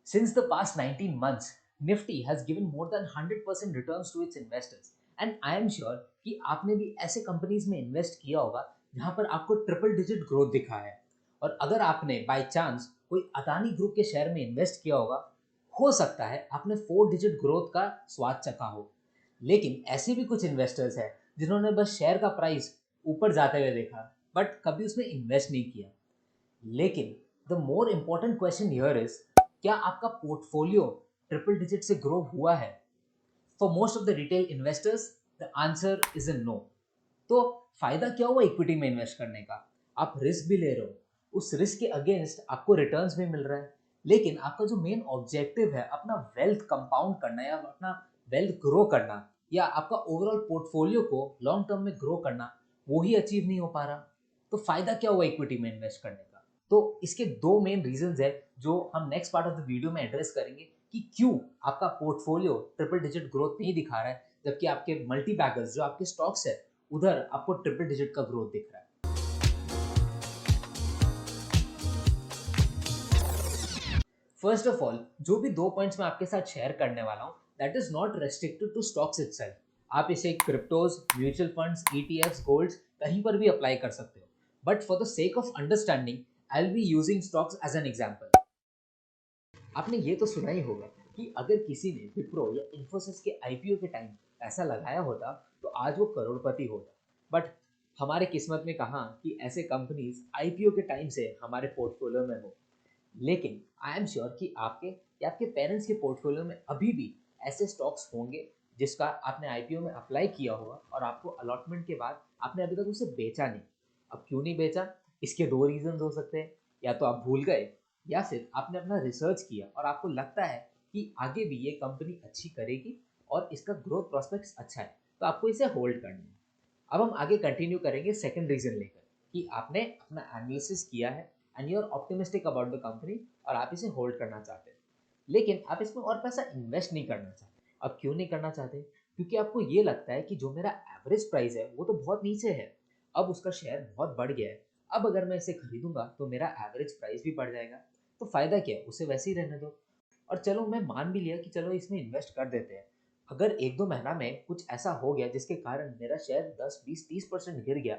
Since the past 19 months, Nifty has given more than 100% returns to its investors. And I am sure कि आपने भी ऐसे companies में invest किया होगा जहां पर आपको ट्रिपल डिजिट ग्रोथ दिखा है। और अगर आपने बाय चांस कोई अदानी ग्रुप के शेयर में इन्वेस्ट किया होगा, हो सकता है आपने 4 डिजिट ग्रोथ का स्वाद चखा हो। लेकिन ऐसे भी कुछ इन्वेस्टर्स हैं जिन्होंने बस शेयर का प्राइस ऊपर जाते हुए देखा, बट कभी उसमें इन्वेस्ट नहीं किया। लेकिन the more important question here is, क्या आपका पोर्टफोलियो ट्रिपल डिजिट से ग्रो हुआ है? For most of the retail investors the answer is a no. तो फायदा क्या हुआ इक्विटी में इन्वेस्ट करने का? आप रिस्क भी ले रहे हो, उस रिस्क के अगेंस्ट आपको रिटर्न्स भी मिल रहा है, लेकिन आपका जो मेन ऑब्जेक्टिव है अपना वेल्थ कंपाउंड करना या अपना वेल्थ ग्रो करना या आपका ओवरऑल पोर्टफोलियो को लॉन्ग टर्म में ग्रो करना, वो ही अचीव नहीं हो पा रहा। तो फायदा क्या हुआ इक्विटी में इन्वेस्ट करने का? तो इसके दो मेन रीजंस है जो हम next part of the video में एड्रेस करेंगे कि क्यों आपका पोर्टफोलियो ट्रिपल डिजिट ग्रोथ नहीं दिखा रहा है, जबकि आपके मल्टी बैगर्स जो आपके स्टॉक्स है उधर आपको ट्रिपल डिजिट का ग्रोथ दिख रहा है। फर्स्ट ऑफ ऑल, जो भी दो पॉइंट्स मैं आपके साथ शेयर करने वाला हूँ, that is not restricted to stocks itself. आप इसे cryptos, mutual funds, ETFs, golds कहीं पर भी अप्लाई कर सकते हो। But for the sake of understanding, I will be using stocks as an example. आपने ये तो सुना ही होगा कि अगर किसी ने विप्रो या इन्फोसिस के आईपीओ के टाइम पैसा लगाया होता तो आज वो करोड़पति होता। बट हमारे किस्मत में कहाँ कि ऐसे कंपनीज आईपीओ के टाइम से हमारे पोर्टफोलियो में हो। लेकिन आई एम श्योर कि आपके या आपके पेरेंट्स के पोर्टफोलियो में अभी भी ऐसे स्टॉक्स होंगे जिसका आपने आईपीओ में अप्लाई किया होगा और आपको अलॉटमेंट के बाद आपने अभी तक उसे बेचा नहीं। अब क्यों नहीं बेचा? इसके दो रीजन हो सकते हैं। या तो आप भूल गए, या फिर आपने अपना रिसर्च किया और आपको लगता है कि आगे भी ये कंपनी अच्छी करेगी और इसका ग्रोथ प्रोस्पेक्ट्स अच्छा है, तो आपको इसे होल्ड करना है। अब हम आगे कंटिन्यू करेंगे सेकंड रीजन लेकर कि आपने अपना एनालिसिस किया है and you are optimistic about the company और आप इसे होल्ड करना चाहते हैं, लेकिन आप इसमें और पैसा इन्वेस्ट नहीं करना चाहते। अब क्यों नहीं करना चाहते? क्योंकि आपको ये लगता है कि जो मेरा एवरेज प्राइस है वो तो बहुत नीचे है, अब उसका शेयर बहुत बढ़ गया है, अब अगर मैं इसे खरीदूंगा तो मेरा एवरेज प्राइस भी बढ़ जाएगा, तो फायदा क्या है, उसे वैसे ही रहने दो। और चलो मैं मान भी लिया कि चलो इसमें इन्वेस्ट कर देते हैं, अगर एक दो महीना में कुछ ऐसा हो गया जिसके कारण मेरा शेयर 10 20 30% गिर गया,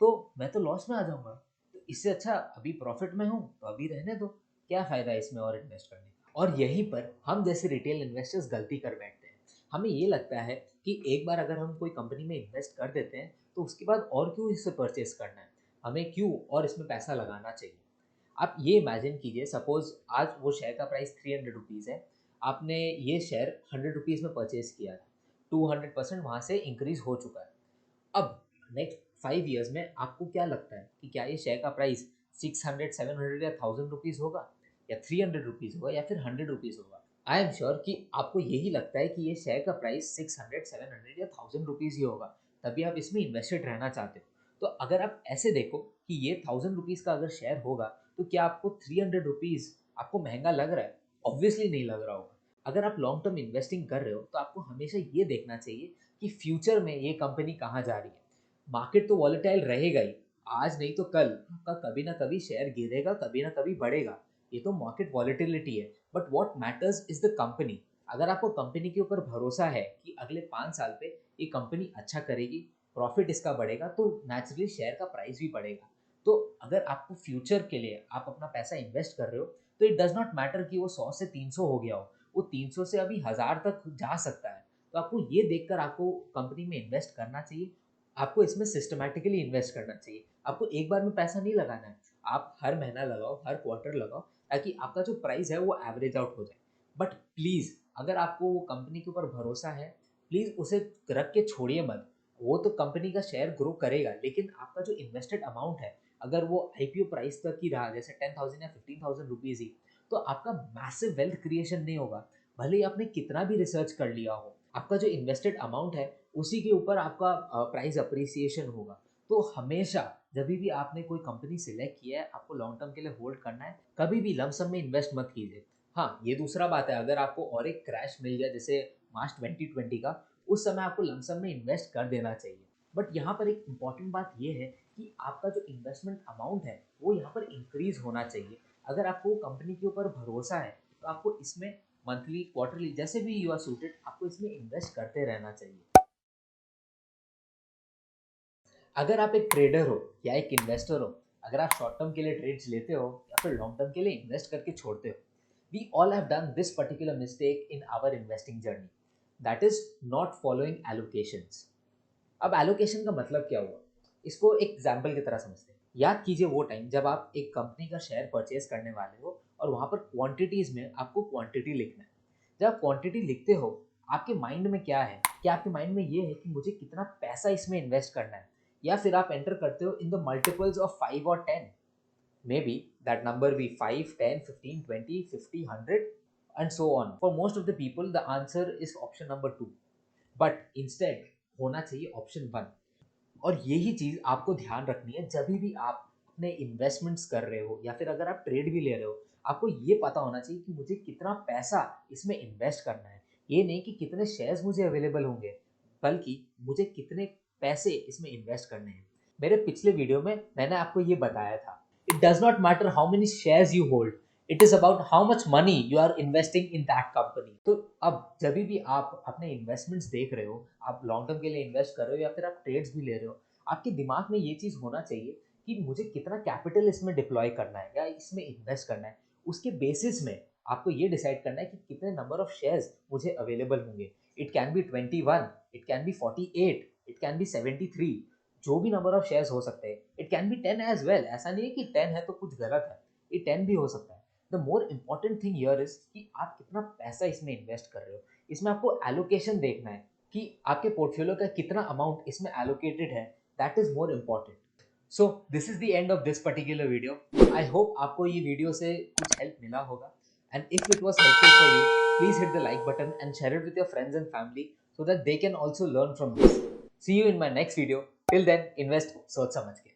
तो मैं तो लॉस में आ जाऊंगा। तो इससे अच्छा अभी प्रॉफिट में हूँ तो अभी रहने दो, क्या फायदा है इसमें और इन्वेस्ट करने का? और यहीं पर हम जैसे रिटेल इन्वेस्टर्स गलती कर बैठते हैं। हमें ये लगता है कि एक बार अगर हम कोई कंपनी में इन्वेस्ट कर देते हैं तो उसके बाद और क्यों इसे परचेस करना है, हमें क्यों और इसमें पैसा लगाना चाहिए। आप ये इमेजिन कीजिए, सपोज आज वो शेयर का प्राइस 300 रुपीज़ है, आपने ये शेयर 100 रुपीज़ में परचेज किया था, 200% वहाँ से इंक्रीज हो चुका है। अब नेक्स्ट 5 ईयर्स में आपको क्या लगता है कि क्या ये शेयर का प्राइस 600 700 या 1000 रुपीज़ होगा, या 300 रुपीज़ होगा, या फिर 100 रुपीज़ होगा? आई एम श्योर कि आपको यही लगता है कि ये शेयर का प्राइस 600 700 या 1000 रुपीज़ ही होगा, तभी आप इसमें इन्वेस्टेड रहना चाहते हो। तो अगर आप ऐसे देखो कि ये 1000 रुपीज़ का अगर शेयर होगा, तो क्या आपको 300 रुपीज़ आपको महंगा लग रहा है? ऑब्वियसली नहीं लग रहा होगा। अगर आप लॉन्ग टर्म इन्वेस्टिंग कर रहे हो तो आपको हमेशा ये देखना चाहिए कि फ्यूचर में ये कंपनी कहाँ जा रही है। मार्केट तो वॉलेटाइल रहेगा ही, आज नहीं तो कल आपका कभी ना कभी शेयर गिरेगा, कभी ना कभी बढ़ेगा। ये तो मार्केट वॉलेटिलिटी है, but what matters is the company. अगर आपको कंपनी के ऊपर भरोसा है कि अगले 5 साल पे ये कंपनी अच्छा करेगी, प्रॉफिट इसका बढ़ेगा, तो नेचुरली शेयर का प्राइस भी बढ़ेगा। तो अगर आपको फ्यूचर के लिए आप अपना पैसा इन्वेस्ट कर रहे हो, तो इट डज नॉट मैटर कि वो 100 से 300 हो गया हो, वो 300 से अभी 1000 तक जा सकता है। तो आपको ये देखकर आपको कंपनी में इन्वेस्ट करना चाहिए। आपको इसमें सिस्टमैटिकली इन्वेस्ट करना चाहिए। आपको एक बार में पैसा नहीं लगाना है, आप हर महीना लगाओ, हर क्वार्टर लगाओ, ताकि आपका जो प्राइस है वो एवरेज आउट हो जाए। बट प्लीज़, अगर आपको वो कंपनी के ऊपर भरोसा है, प्लीज़ उसे रख के छोड़िए मत। वो तो कंपनी का शेयर ग्रो करेगा, लेकिन आपका जो इन्वेस्टेड अमाउंट है, अगर वो आईपीओ प्राइस तक ही रहा, जैसे 10,000 या 15,000 रुपीज़ ही, तो आपका मैसिव वेल्थ क्रिएशन नहीं होगा। भले ही आपने कितना भी रिसर्च कर लिया हो, आपका जो इन्वेस्टेड अमाउंट है उसी के ऊपर आपका प्राइस अप्रिसिएशन होगा। तो हमेशा जब भी आपने कोई कंपनी सिलेक्ट किया है, आपको लॉन्ग टर्म के लिए होल्ड करना है, कभी भी लमसम में इन्वेस्ट मत कीजिए। हाँ, ये दूसरा बात है, अगर आपको और एक क्रैश मिल गया जैसे मार्च 2020 का, उस समय आपको लमसम में इन्वेस्ट कर देना चाहिए। बट यहाँ पर एक इम्पॉर्टेंट बात ये है कि आपका जो इन्वेस्टमेंट अमाउंट है वो यहाँ पर इंक्रीज होना चाहिए। अगर आपको कंपनी के ऊपर भरोसा है तो आपको इसमें मंथली क्वार्टरली जैसे भी यू आर सूटेड आपको इसमें इन्वेस्ट करते रहना चाहिए। अगर आप एक ट्रेडर हो या एक इन्वेस्टर हो, अगर आप शॉर्ट टर्म के लिए ट्रेड्स लेते हो या फिर लॉन्ग टर्म के लिए इन्वेस्ट करके छोड़ते हो, we all have done this particular mistake in our investing journey, that is not following allocations. अब एलोकेशन का मतलब क्या हुआ, इसको एक एग्जाम्पल की तरह समझते हैं। याद कीजिए वो टाइम जब आप एक कंपनी का शेयर परचेज करने वाले हो और वहां पर क्वांटिटीज में आपको क्वांटिटी लिखना है। जब आप क्वांटिटी लिखते हो, आपके माइंड में क्या है कि आपके माइंड में ये है कि मुझे कितना पैसा इसमें इन्वेस्ट करना है, या फिर आप एंटर करते हो इन द मल्टीपल्स ऑफ 5 और 10, maybe that number be 5, 10, 15, 20, 50, 100 and so on. For most of the people the answer is option number 2, but instead होना चाहिए ऑप्शन 1। और यही चीज़ आपको ध्यान रखनी है जब भी आप अपने इन्वेस्टमेंट्स कर रहे हो या फिर अगर आप ट्रेड भी ले रहे हो, आपको ये पता होना चाहिए कि मुझे कितना पैसा इसमें इन्वेस्ट करना है। ये नहीं कि कितने शेयर्स मुझे अवेलेबल होंगे, बल्कि मुझे कितने पैसे इसमें इन्वेस्ट करने हैं। मेरे पिछले वीडियो में मैंने आपको ये बताया था, it does not matter how many shares you hold, it is about how much money you are investing in that company. तो अब जब भी आप अपने इन्वेस्टमेंट्स देख रहे हो, आप लॉन्ग टर्म के लिए इन्वेस्ट कर रहे हो या फिर आप ट्रेड्स भी ले रहे हो, आपके दिमाग में ये चीज़ होना चाहिए कि मुझे कितना कैपिटल इसमें डिप्लॉय करना है या इसमें इन्वेस्ट करना है। उसके बेसिस में आपको ये डिसाइड करना है कि कितने नंबर ऑफ शेयर्स मुझे अवेलेबल होंगे। It can be 21, it can be 48, it can be 73, जो भी नंबर ऑफ शेयर्स हो सकते हैं। It can be 10 as well, ऐसा नहीं है कि 10 है तो कुछ गलत है, ये 10 भी हो सकता है। The more important thing here is कि आप कितना पैसा इसमें इन्वेस्ट कर रहे हो। इसमें आपको एलोकेशन देखना है कि आपके पोर्टफोलियो का कितना अमाउंट इसमें एलोकेटेड है, that is more important. So this is the end of this particular video. I hope आपको ये वीडियो से कुछ हेल्प मिला होगा, and if it was helpful for you, please hit the like button and share it with your friends and family so that they can also learn from this. See you in my next video. Till then, invest सोच समझ के।